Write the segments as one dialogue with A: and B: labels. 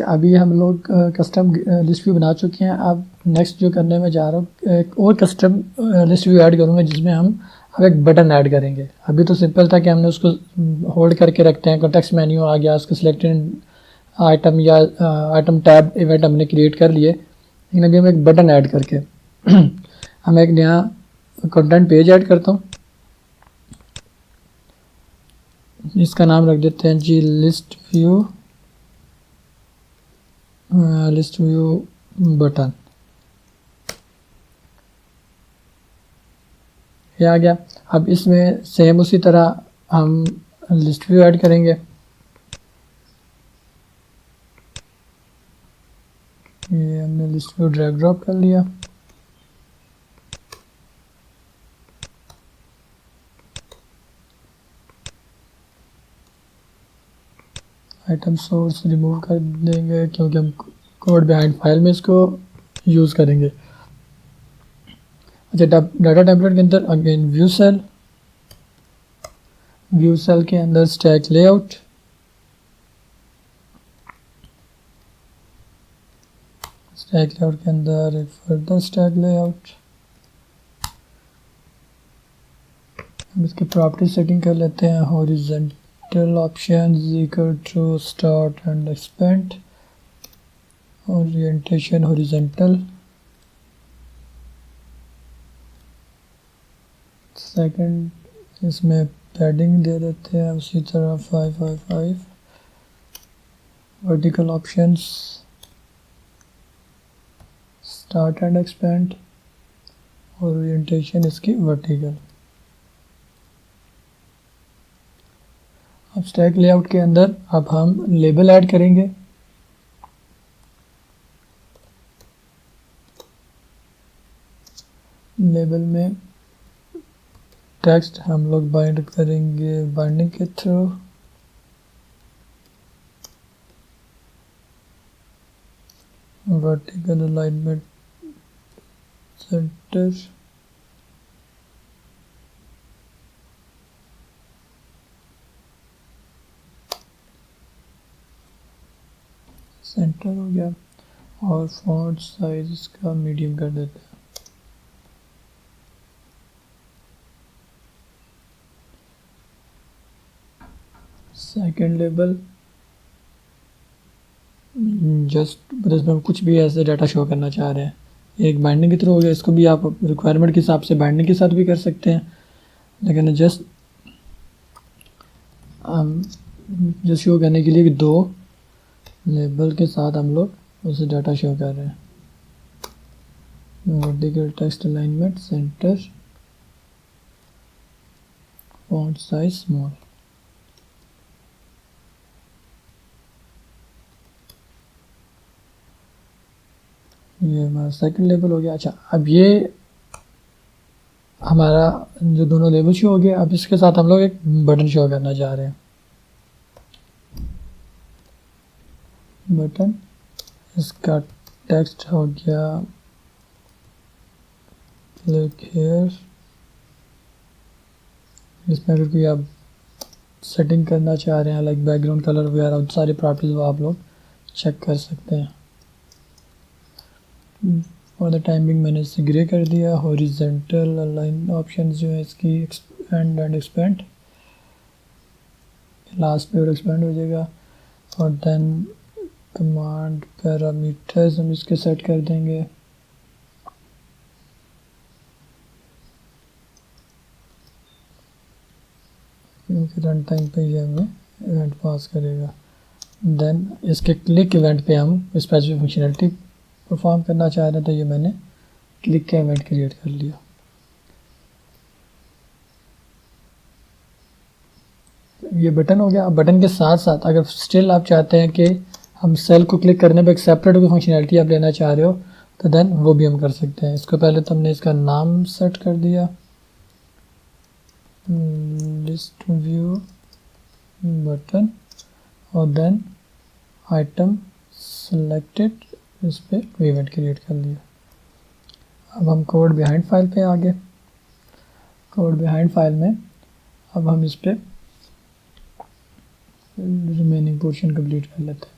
A: अभी हम लोग कस्टम लिस्ट व्यू बना चुके हैं। अब नेक्स्ट जो करने में जा रहा हूँ, एक और कस्टम लिस्ट व्यू ऐड करूँगा जिसमें हम अब एक बटन ऐड करेंगे। अभी तो सिंपल था कि हमने उसको होल्ड करके रखते हैं, कॉन्टेक्स्ट मेन्यू आ गया, उसको सिलेक्टेड आइटम या आइटम टैब इवेंट हमने क्रिएट कर लिए। लेकिन अभी हम एक बटन ऐड करके हम एक नया कंटेंट पेज ऐड करता हूँ। इसका नाम रख देते हैं जी लिस्ट व्यू बटन। ये आ गया। अब इसमें सेम उसी तरह हम लिस्ट व्यू ऐड करेंगे। ये हमने लिस्ट व्यू ड्रैग ड्रॉप कर लिया। आइटम सोर्स रिमूव कर देंगे क्योंकि हम कोड बिहाइंड फाइल में इसको यूज़ करेंगे। अच्छा, डाटा टेम्पलेट के अंदर अगेन व्यू सेल के अंदर स्टैक लेआउट, स्टैक लेआउट के अंदर फर्दर स्टैक लेआउट। हम इसकी प्रॉपर्टी सेटिंग कर लेते हैं। Horizontal options equal to start and expand, orientation horizontal. Second इसमें पैडिंग दे देते हैं उसी तरह 555। Vertical options start and expand, orientation इसकी वर्टिकल। अब स्टैक लेआउट के अंदर अब हम लेबल ऐड करेंगे। लेबल में टेक्स्ट हम लोग बाइंड करेंगे बाइंडिंग के through. Vertical alignment centre, centre हो गया। और फॉन्ट साइज इसका मीडियम कर देते हैं। सेकंड लेबल जस्ट इसमें हम कुछ भी ऐसे डाटा शो करना चाह रहे हैं। एक बाइंडिंग के थ्रू हो गया, इसको भी आप रिक्वायरमेंट के हिसाब से बाइंडिंग के साथ भी कर सकते हैं, लेकिन जस्ट शो करने के लिए दो लेबल के साथ हम लोग उसे डाटा शो कर रहे हैं। Vertical text alignment centre, font size small. ये हमारा सेकंड लेबल हो गया। अच्छा, अब ये हमारा जो दोनों लेबल शो हो गए। अब इसके साथ हम लोग एक बटन शो करना चाह रहे हैं। बटन, इसका टेक्स्ट हो गया क्लिक हियर। इसमें अगर कोई आप सेटिंग करना चाह रहे हैं लाइक बैकग्राउंड कलर वगैरह सारी प्रॉपर्टीज वो आप लोग चेक कर सकते हैं। फॉर द टाइमिंग मैंने इसे ग्रे कर दिया। हॉरिजॉन्टल अलाइन ऑप्शन जो है इसकी एक्सपेंड एंड एक्सपेंड, लास्ट पे और एक्सपेंड हो जाएगा। और देन कमांड पैरामीटर्स हम इसके सेट कर देंगे। क्योंकि रन टाइम पे ये हमें इवेंट पास करेगा। देन इसके क्लिक इवेंट पे हम स्पेसिफिक फंक्शनलिटी परफॉर्म करना चाह रहे हैं, तो ये मैंने क्लिक का इवेंट क्रिएट कर लिया। ये बटन हो गया। अब बटन के साथ साथ अगर स्टिल आप चाहते हैं कि हम सेल को क्लिक करने पे एक सेपरेट कोई फंक्शनलिटी आप लेना चाह रहे हो, तो देन वो भी हम कर सकते हैं। इसको पहले तो हमने इसका नाम सेट कर दिया, लिस्ट व्यू बटन, और देन आइटम सिलेक्टेड, इस पर इवेंट क्रिएट कर लिया। अब हम कोड बिहाइंड फाइल पे आ गए। कोड बिहाइंड फाइल में अब हम इस पर रिमेनिंग पोर्शन कंप्लीट कर लेते हैं।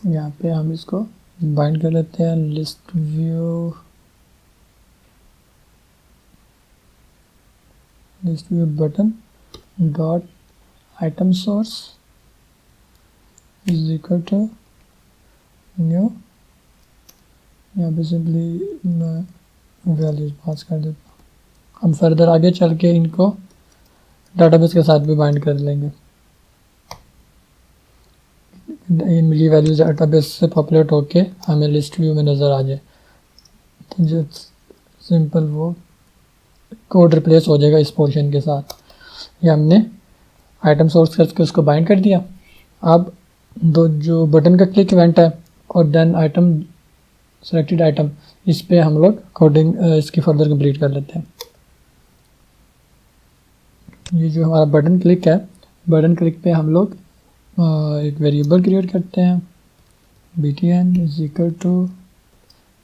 A: यहाँ पे हम इसको बाइंड कर लेते हैं list view button dot item source is equal to new. यहाँ पे सिंपली मैं वैल्यूज पास कर देता हूँ। हम फर्दर आगे चल के इनको डाटाबेस के साथ भी बाइंड कर लेंगे। ये वैल्यूज डाटाबेस से पॉपुलेट होके हमें लिस्ट व्यू में नज़र आ जाए, तो जो सिंपल वो कोड रिप्लेस हो जाएगा इस पोर्शन के साथ। ये हमने आइटम सोर्स करके उसको बाइंड कर दिया। अब दो जो बटन का क्लिक इवेंट है और देन आइटम सेलेक्टेड आइटम, इस पे हम लोग कोडिंग इसकी फर्दर कंप्लीट कर लेते हैं। ये जो हमारा बटन क्लिक है, बटन क्लिक पे हम लोग एक वेरिएबल क्रिएट करते हैं btn इज इक्वल टू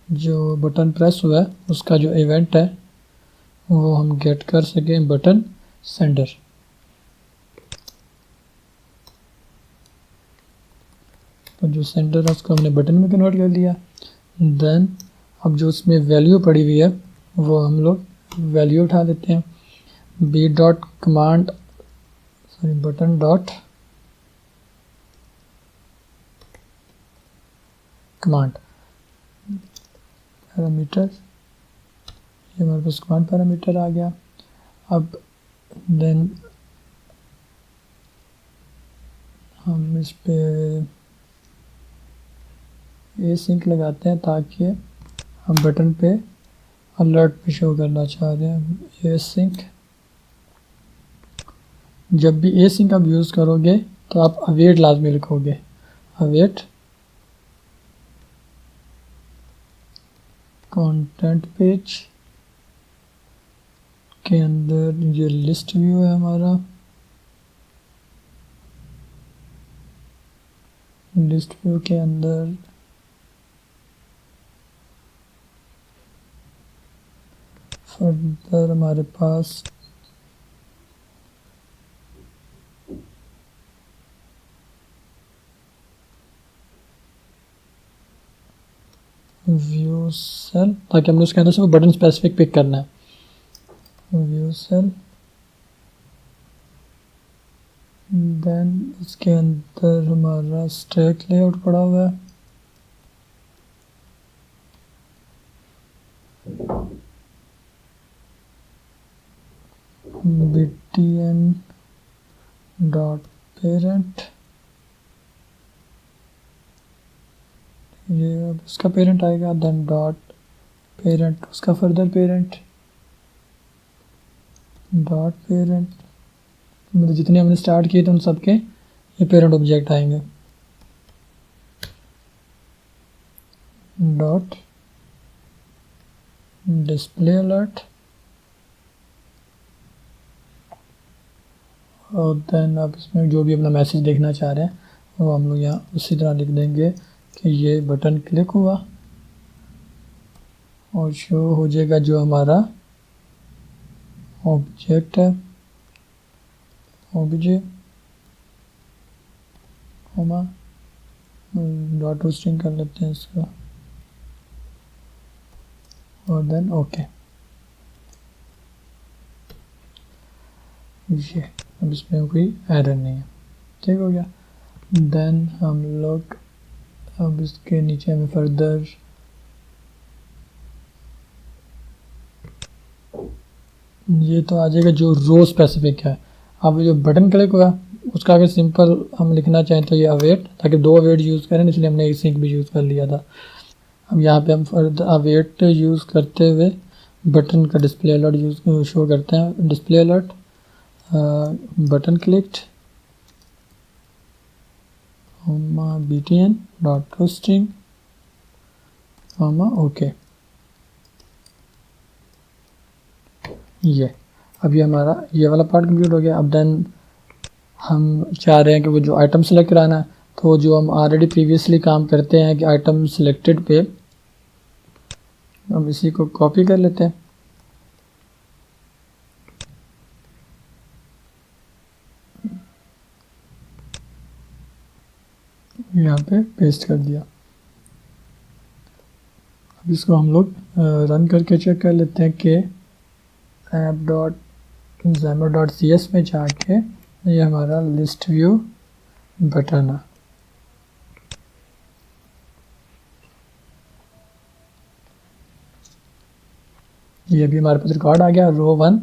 A: जो बटन प्रेस हुआ है उसका जो इवेंट है वो हम गेट कर सकें बटन सेंडर। तो जो सेंडर है उसको हमने बटन में कन्वर्ट कर लिया। देन अब जो उसमें वैल्यू पड़ी हुई है वो हम लोग वैल्यू उठा लेते हैं B dot command button dot command parameter, ये हमारे पास कमांड पैरामीटर आ गया। अब देन हम इस पे ए सिंक लगाते हैं ताकि हम बटन पे अलर्ट पे शो करना चाह रहे हैं। ए सिंक, जब भी ए सिंक आप यूज़ करोगे तो आप अवेट लाजमी लिखोगे। अवेट कंटेंट पेज के अंदर ये लिस्ट व्यू है हमारा, लिस्ट व्यू के अंदर फर्दर हमारे पास व्यू सेल, ताकि हमने उसके अंदर से वो बटन स्पेसिफिक पिक करना है। व्यू सेल, देन इसके अंदर हमारा स्टैक लेआउट पड़ा हुआ है। btn डॉट पेरेंट, ये अब इसका पेरेंट आएगा। देन डॉट पेरेंट उसका फर्दर पेरेंट डॉट पेरेंट, मतलब जितने हमने स्टार्ट किए थे उन सबके ये पेरेंट ऑब्जेक्ट आएंगे। डॉट डिस्प्ले अलर्ट, और देन आप इसमें जो भी अपना मैसेज देखना चाह रहे हैं वो हम लोग यहाँ उसी तरह लिख देंगे कि ये बटन क्लिक हुआ और शो हो जाएगा जो हमारा ऑब्जेक्ट है ऑब्जेक्ट होमा डॉट स्ट्रिंग कर लेते हैं इसका और देन ओके। ये अब इसमें कोई एरर नहीं है, ठीक हो गया। देन हम लोग अब इसके नीचे हमें फर्दर ये तो आ जाएगा जो रो स्पेसिफिक है। अब जो बटन क्लिक हुआ उसका अगर सिंपल हम लिखना चाहें तो ये अवेट, ताकि दो अवेट यूज़ करें इसलिए हमने एक सिंक भी यूज़ कर लिया था। अब यहाँ पे हम फर्दर अवेट यूज़ करते हुए बटन का डिस्प्ले अलर्ट यूज़ शो करते हैं। Display alert button clicked btn dot to string okay. ये अब ये हमारा ये वाला पार्ट कंप्लीट हो गया। अब देन हम चाह रहे हैं कि वो जो आइटम सेलेक्ट कराना है, तो जो हम ऑलरेडी प्रीवियसली काम करते हैं कि आइटम सिलेक्टेड पे हम इसी को कॉपी कर लेते हैं। यहाँ पे पेस्ट कर दिया। अब इसको हम लोग रन करके चेक कर लेते हैं कि app.xaml.cs में जाके ये हमारा लिस्ट व्यू बटन है। ये भी हमारे पास रिकॉर्ड आ गया। रो 1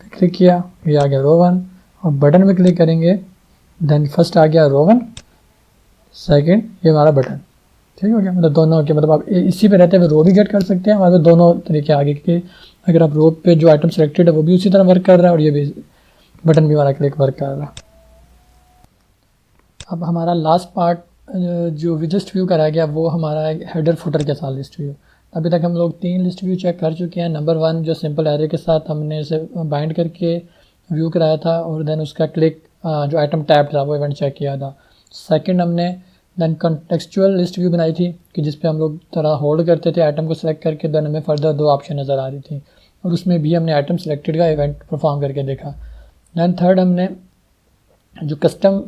A: पे क्लिक किया, ये आ गया रो 1, और बटन पे क्लिक करेंगे, देन फर्स्ट आ गया रो 1, सेकंड ये हमारा बटन। ठीक हो गया, मतलब दोनों के, मतलब आप इसी पे रहते हुए रो भी गेट कर सकते हैं। हमारे पास दोनों तरीके आगे के, अगर आप रो पे जो आइटम सेलेक्टेड है वो भी उसी तरह वर्क कर रहा है, और ये भी बटन भी हमारा क्लिक वर्क कर रहा है। अब हमारा लास्ट पार्ट जो लिस्ट व्यू कराया गया वो हमारा हेडर फुटर के साथ लिस्ट व्यू। अभी तक हम लोग 3 लिस्ट व्यू चेक कर चुके हैं। नंबर 1 जो सिंपल एरे के साथ हमने इसे बाइंड करके व्यू कराया था, और देन उसका क्लिक जो आइटम टैब था वो इवेंट चेक किया था। सेकंड हमने देन कॉन्टेक्चुअल लिस्ट व्यू बनाई थी कि जिस पे हम लोग थोड़ा होल्ड करते थे आइटम को सिलेक्ट करके, देन हमें फर्दर 2 ऑप्शन नज़र आ रही थी, और उसमें भी हमने आइटम सेलेक्टेड का इवेंट परफॉर्म करके देखा। देन थर्ड हमने जो कस्टम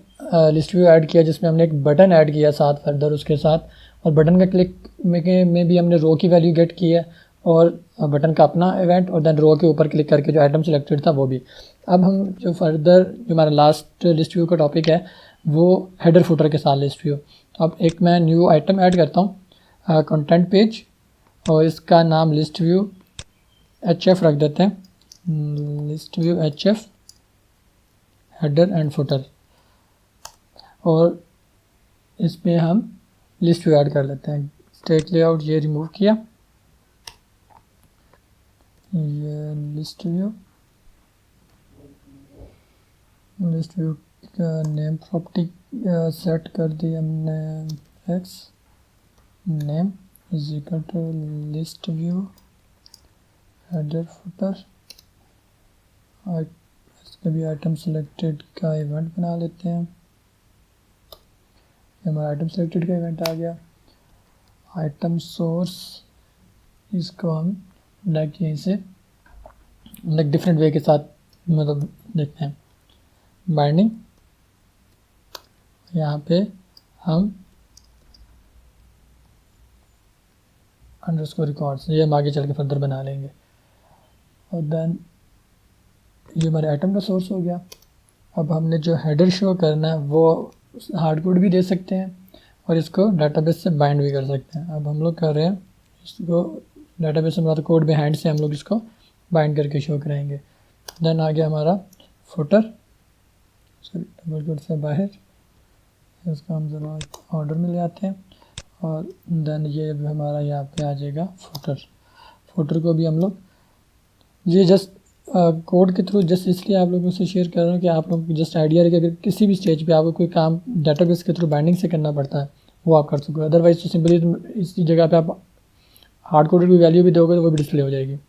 A: लिस्ट व्यू ऐड किया, जिसमें हमने एक बटन ऐड किया साथ फर्दर उसके साथ, और बटन का क्लिक में भी हमने रो की वैल्यू गेट की है, और बटन का अपना इवेंट, और देन रो के ऊपर क्लिक करके जो आइटम सिलेक्टेड था वो भी। अब हम जो फर्दर जो हमारा लास्ट लिस्ट व्यू का टॉपिक है वो हेडर फुटर के साथ लिस्ट व्यू। अब एक मैं न्यू आइटम ऐड करता हूँ, कंटेंट पेज, और इसका नाम लिस्ट व्यू HF रख देते हैं, list view HF header and footer, और इस पे हम लिस्ट व्यू ऐड कर लेते हैं। स्टैक लेआउट ये रिमूव किया, ये लिस्ट व्यू का नेम प्रॉपर्टी सेट कर दी हमने, x name is equal to list view header footer, इसका भी आइटम सेलेक्टेड का इवेंट बना लेते हैं। हमारा आइटम सेलेक्टेड का इवेंट आ गया। आइटम सोर्स इसको हम लाइक यहीं से लाइक डिफरेंट वे के साथ मतलब देखते हैं। बाइंडिंग यहाँ पे हम अंडरस्कोर रिकॉर्ड्स, ये हम आगे चल के फर्दर बना लेंगे। और देन ये हमारे आइटम का सोर्स हो गया। अब हमने जो हेडर शो करना है वो हार्ड कोड भी दे सकते हैं, और इसको डाटाबेस से बाइंड भी कर सकते हैं। अब हम लोग कर रहे हैं इसको डाटाबेस से, मतलब कोड में हैंड से हम लोग इसको बाइंड करके शो कराएंगे। देन आ गया हमारा फुटर, सॉरी डबल कोड से बाहर, इसको हम ज़रा ऑर्डर में ले आते हैं, और देन ये हमारा यहाँ पे आ जाएगा फुटर को भी हम लोग, ये जस्ट कोड के थ्रू जस्ट इसलिए आप लोगों से शेयर कर रहा हूँ कि आप लोगों को जस्ट आइडिया रहे कि अगर किसी भी स्टेज पे आपको कोई काम डाटाबेस के थ्रू बाइंडिंग से करना पड़ता है वो आप कर सको। अदरवाइज तो सिंपली इसी जगह पे आप हार्ड कोडेड की वैल्यू भी दोगे तो वो भी डिस्प्ले हो जाएगी।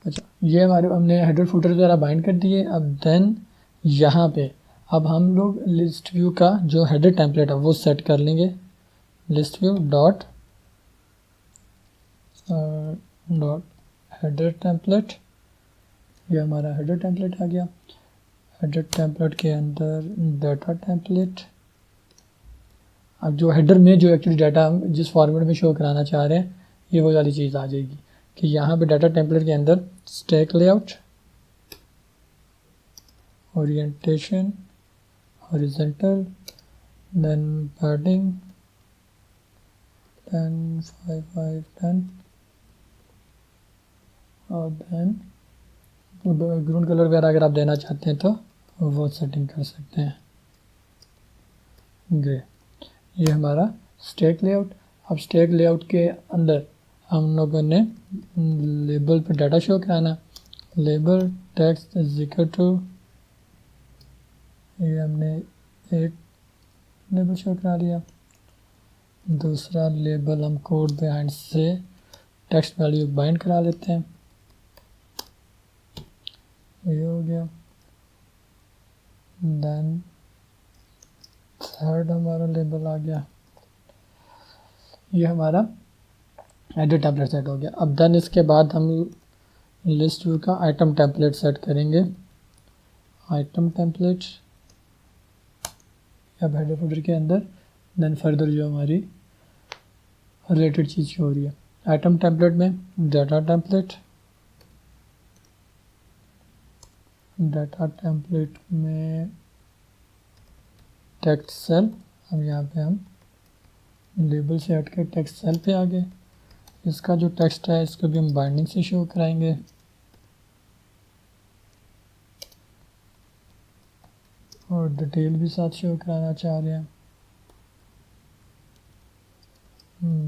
A: अच्छा, ये हमारे हमने हेडर फुटर वगैरह बाइंड कर दिए। अब देन यहाँ पे अब हम लोग लिस्ट व्यू का जो हेडर टेम्पलेट है वो सेट कर लेंगे। List view dot header template, ये हमारा हेडर टेम्पलेट आ गया। हेडर टेम्पलेट के अंदर डाटा टेम्पलेट, अब जो हेडर में जो एक्चुअली डाटा हम जिस फॉर्मेट में शो कराना चाह रहे हैं ये वो वाली चीज़ आ जाएगी कि यहाँ पे डाटा टेम्पलेट के अंदर stack layout, orientation horizontal, then padding 10 5 5 10, और देन बैकग्राउंड कलर वगैरह अगर आप देना चाहते हैं तो वो सेटिंग कर सकते हैं, ग्रे। ये हमारा स्टैक लेआउट। अब स्टैक लेआउट के अंदर हम लोगों ने लेबल पे डाटा शो कराना, label text is equal to, ये हमने एक लेबल शो करा लिया, दूसरा लेबल हम कोड बिहाइंड से टेक्स्ट वैल्यू बाइंड करा लेते हैं, ये हो गया। देन थर्ड हमारा लेबल आ गया, ये हमारा हेडर टेम्पलेट सेट हो गया। अब देन इसके बाद हम लिस्ट व्यू का आइटम टेम्पलेट सेट करेंगे। आइटम टेम्पलेट अब हेडर फोल्डर के अंदर देन फर्दर जो हमारी रिलेटेड चीज़ शो हो रही है। आइटम टेम्पलेट में डाटा टेम्पलेट में टेक्स्ट सेल, अब यहाँ पे हम लेबल से हट के टेक्स्ट सेल पे आ गए। इसका जो टेक्स्ट है इसको भी हम बाइंडिंग से शो कराएंगे। और डिटेल भी साथ शो कराना चाह रहे हैं।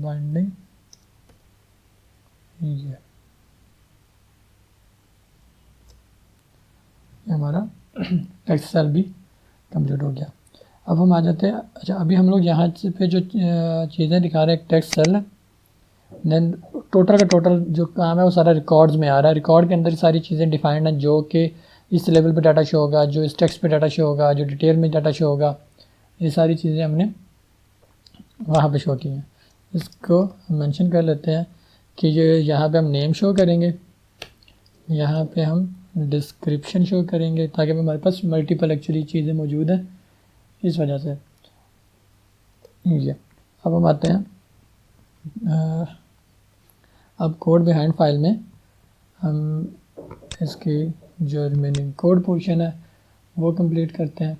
A: बाइंडिंग ये हमारा टेक्स्ट सेल भी कंप्लीट हो गया। अब हम आ जाते हैं, अच्छा अभी हम लोग यहाँ से पे जो चीज़ें दिखा रहे हैं टेक्स्ट सेल है, देन टोटल का टोटल जो काम है वो सारा रिकॉर्ड्स में आ रहा है। रिकॉर्ड के अंदर सारी चीज़ें डिफाइंड हैं जो कि इस लेवल पे डाटा शो होगा, जो इस टेक्स्ट पे डाटा शो होगा, जो डिटेल में डाटा शो होगा, ये सारी चीज़ें हमने वहाँ पे शो की हैं। इसको हम मेंशन कर लेते हैं कि ये यहाँ पे हम नेम शो करेंगे, यहाँ पे हम डिस्क्रिप्शन शो करेंगे ताकि हमारे पास मल्टीपल एक्चुअली चीज़ें मौजूद हैं इस वजह से। ये अब हम आते हैं अब कोड बिहाइंड फाइल में हम इसकी जो रिमेनिंग कोड पोर्शन है वो कंप्लीट करते हैं।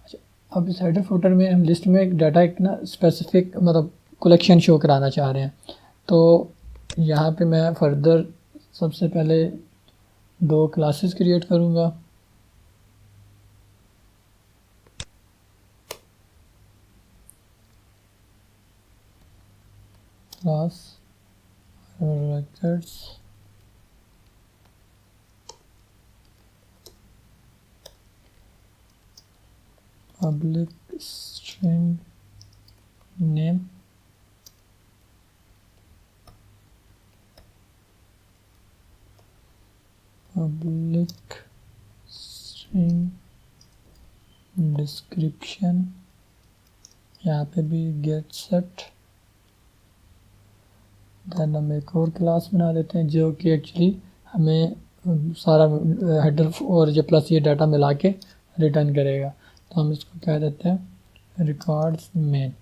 A: अच्छा अब इस हेडर फुटर में हम लिस्ट में एक डाटा एक ना स्पेसिफिक मतलब कलेक्शन शो कराना चाह रहे हैं। तो यहाँ पे मैं फर्दर सबसे पहले 2 क्लासेस क्रिएट करूँगा। Class records public string name public string description, यहाँ पे भी get set। देन हम एक और क्लास बना देते हैं जो कि एक्चुअली हमें सारा हेडर और ये प्लस ये डाटा मिला के रिटर्न करेगा। तो हम इसको कह देते हैं रिकॉर्ड्स मेन।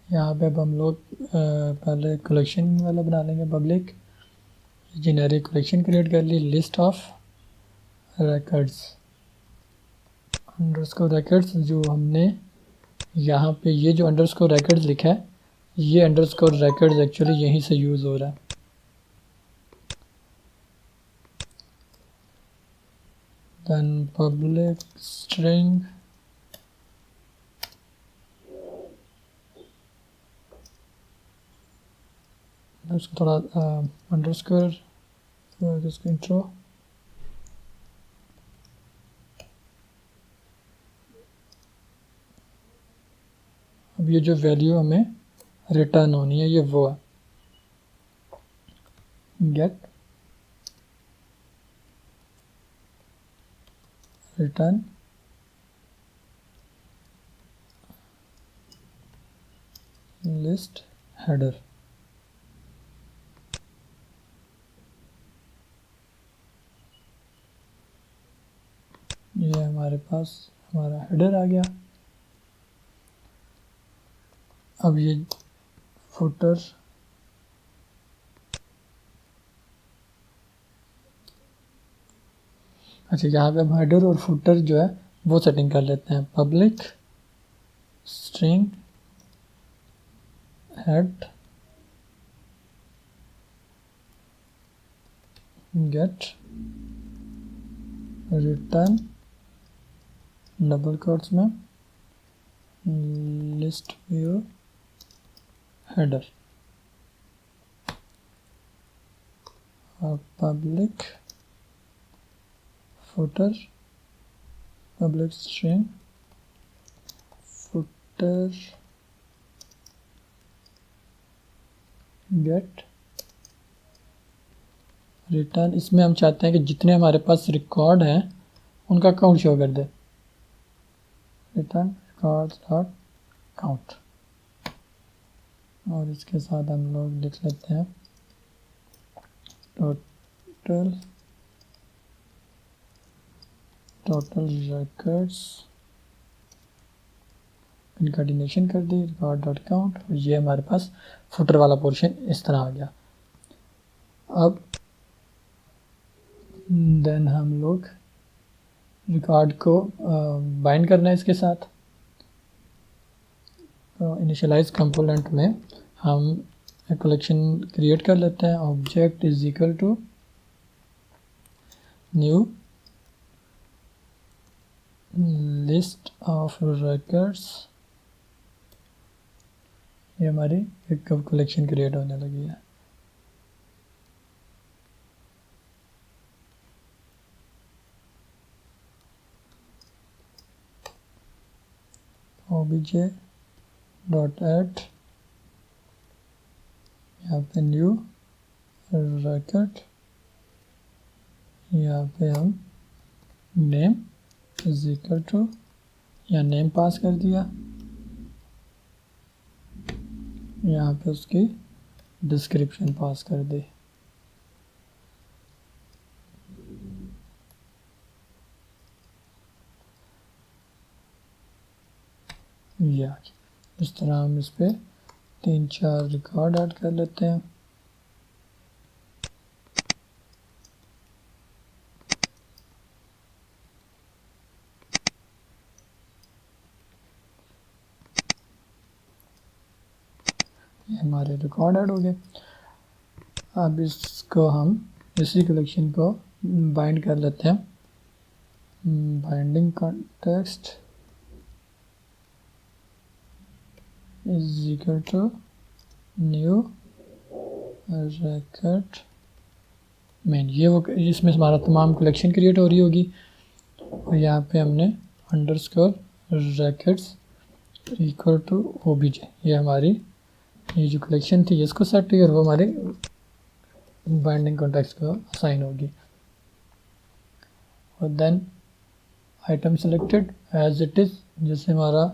A: यहाँ पे अब हम लोग पहले कलेक्शन वाला बना लेंगे, पब्लिक जेनेरिक कलेक्शन क्रिएट कर ली, list of records underscore records. जो हमने यहाँ पे ये जो अंडरस्कोर रिकॉर्ड्स लिखा है ये अंडरस्कोर रिकॉर्ड्स एक्चुअली यहीं से यूज़ हो रहा है। देन पब्लिक स्ट्रिंग उसको थोड़ा अंडरस्कोर इसको इंट्रो, अब ये जो वैल्यू हमें रिटर्न होनी है ये वो है गेट रिटर्न लिस्ट हेडर। ये हमारे पास हमारा हेडर आ गया। अब ये फुटर अच्छा यहाँ पे हम हेडर और फुटर जो है वो सेटिंग कर लेते हैं। Public string head get return double quotes में लिस्ट व्यू हेडर और public footer public string footer get return. इसमें हम चाहते हैं कि जितने हमारे पास रिकॉर्ड हैं उनका काउंट शो कर दे। रिटर्न रिकॉर्ड्स डॉट काउंट और इसके साथ हम लोग लिख लेते हैं टोटल टोटल रिकॉर्ड्स कंकाटिनेशन कर दी, रिकॉर्ड डॉट काउंट, ये हमारे पास फुटर वाला पोर्शन इस तरह आ गया। अब देन हम लोग रिकॉर्ड को बाइंड करना है इसके साथ। तो इनिशियलाइज कंपोनेंट में हम कलेक्शन क्रिएट कर लेते हैं। Object is equal to new list of records. ये हमारी एक कलेक्शन क्रिएट होने लगी है। obj डॉट ऐड, यहाँ पे न्यू रिकॉर्ड, यहाँ पे हम नेम इज इक्वल टू, या नेम पास कर दिया, यहाँ पे उसकी डिस्क्रिप्शन पास कर दी। या इस तरह हम इस पे 3-4 रिकॉर्ड ऐड कर लेते हैं। ये हमारे रिकॉर्ड ऐड हो गए। अब इसको हम इसी कलेक्शन को बाइंड कर लेते हैं। Binding context is equal to new record main. ये वो इसमें हमारा तमाम कलेक्शन क्रिएट हो रही होगी, और यहाँ पे हमने underscore records equal to obj, ये हमारी ये जो कलेक्शन थी इसको सेट हुई और वो हमारे बाइंडिंग कॉन्टेक्स्ट को असाइन होगी। और then item selected as it is, जैसे हमारा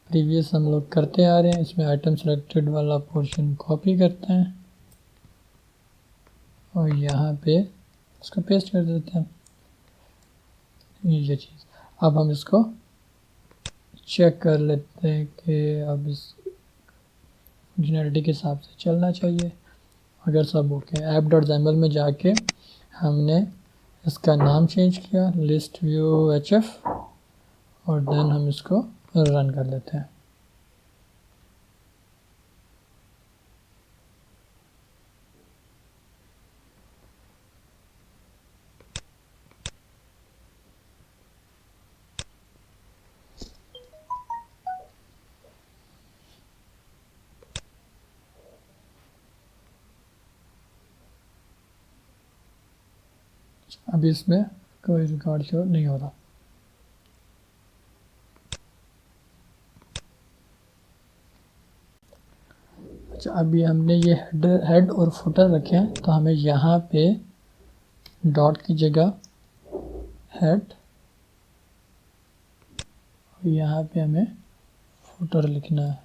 A: प्रीवियस हम लोग करते आ रहे हैं, इसमें आइटम सेलेक्टेड वाला पोर्शन कॉपी करते हैं और यहाँ पे इसको पेस्ट कर देते हैं, ये चीज़। अब हम इसको चेक कर लेते हैं कि अब इस फंक्शनैलिटी के हिसाब से चलना चाहिए। अगर सब ओके, ऐप डॉट XAML में जाके हमने इसका नाम चेंज किया लिस्ट व्यू HF, और देन हम इसको रन कर लेते हैं। अभी इसमें कोई रिकॉर्ड शो नहीं हो रहा। अच्छा, अभी हमने ये हेड और फुटर रखे हैं, तो हमें यहाँ पे डॉट की जगह हेड, यहाँ पे हमें फुटर लिखना है।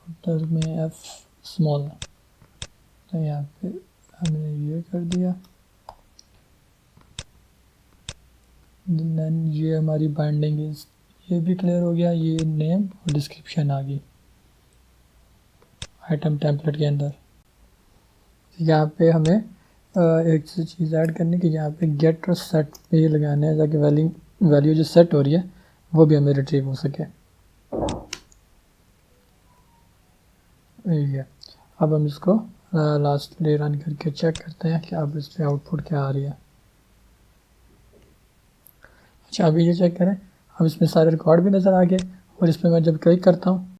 A: फुटर में F स्मॉल, तो यहाँ पे हमने ये कर दिया। देन ये हमारी बाइंडिंग ये भी क्लियर हो गया। ये नेम और डिस्क्रिप्शन आ गई आइटम टेम्पलेट के अंदर। यहाँ पे हमें एक चीज़ ऐड करनी कि यहाँ पे गेट और सेट पे ये लगाना है, ताकि वैल्यू जो सेट हो रही है वो भी हमें रिट्रीव हो सके। ये अब हम इसको लास्टली रन करके चेक करते हैं कि अब इस पर आउटपुट क्या आ रही है। अच्छा, अभी ये चेक करें, अब इसमें सारे रिकॉर्ड भी नज़र आ गए, और इस पर मैं जब क्लिक करता हूँ